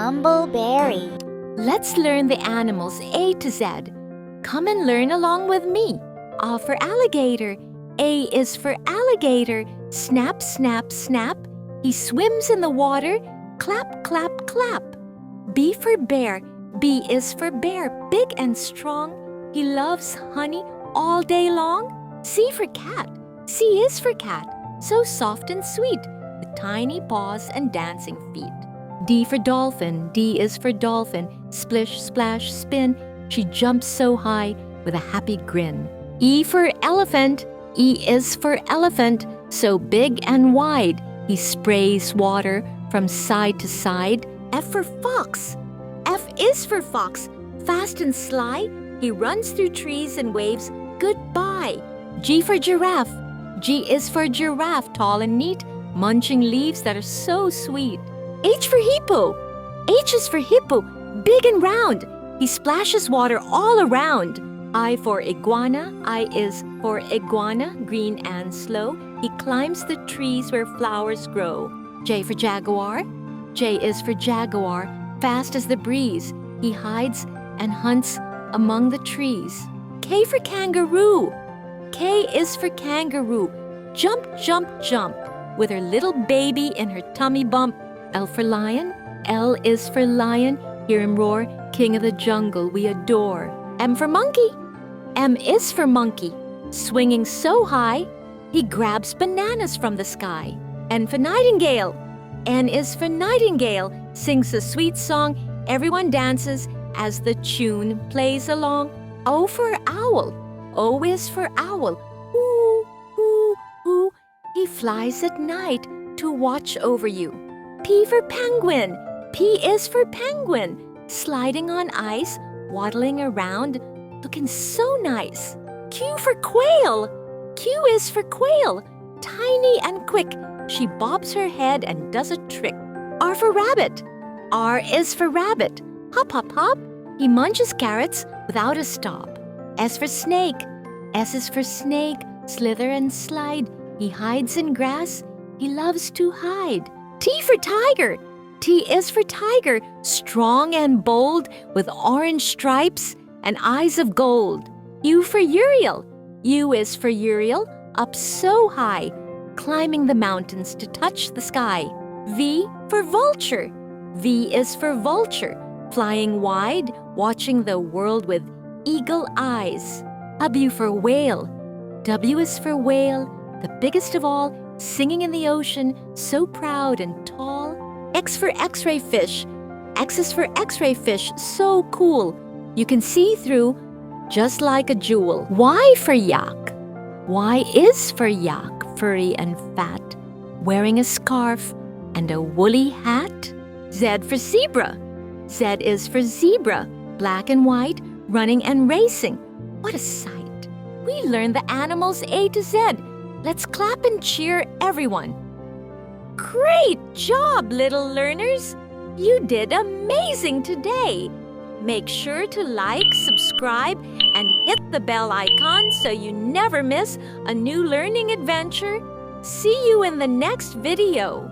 Bumbleberry. Let's learn the animals A to Z. Come and learn along with me. A for alligator. A is for alligator. Snap, snap, snap. He swims in the water. Clap, clap, clap. B for bear. B is for bear, big and strong. He loves honey all day long. C for cat. C is for cat, so soft and sweet, with tiny paws and dancing feet. D for dolphin. D is for dolphin. Splish, splash, spin. She jumps so high with a happy grin. E for elephant. E is for elephant, so big and wide. He sprays water from side to side. F for fox. F is for fox. Fast and sly, he runs through trees and waves goodbye. G for giraffe. G is for giraffe, tall and neat, munching leaves that are so sweet. H for hippo. H is for hippo, big and round. He splashes water all around. I for iguana. I is for iguana, green and slow. He climbs the trees where flowers grow. J for jaguar. J is for jaguar, fast as the breeze. He hides and hunts among the trees. K for kangaroo. K is for kangaroo. Jump, jump, jump, with her little baby in her tummy bump. L for lion. L is for lion. Hear him roar, king of the jungle we adore. M for monkey. M is for monkey. Swinging so high, he grabs bananas from the sky. N for nightingale. N is for nightingale. Sings a sweet song. Everyone dances as the tune plays along. O for owl. O is for owl. Hoo, hoo, hoo. He flies at night to watch over you. P for penguin. P is for penguin. Sliding on ice, waddling around, looking so nice. Q for quail. Q is for quail. Tiny and quick, she bobs her head and does a trick. R for rabbit. R is for rabbit. Hop, hop, hop. He munches carrots without a stop. S for snake. S is for snake. Slither and slide. He hides in grass. He loves to hide. T for tiger. T is for tiger. Strong and bold, with orange stripes and eyes of gold. U for uriel. U is for uriel. Up so high, climbing the mountains to touch the sky. V for vulture. V is for vulture. Flying wide, watching the world with eagle eyes. W for whale. W is for whale, the biggest of all, singing in the ocean, so proud and tall. X for x-ray fish. X is for x-ray fish, so cool. You can see through just like a jewel. Y for yak. Y is for yak, furry and fat, wearing a scarf and a woolly hat. Z for zebra. Z is for zebra, black and white, running and racing. What a sight! We learned the animals A to Z. Let's clap and cheer everyone. Great job, little learners! You did amazing today. Make sure to like, subscribe, and hit the bell icon so you never miss a new learning adventure. See you in the next video.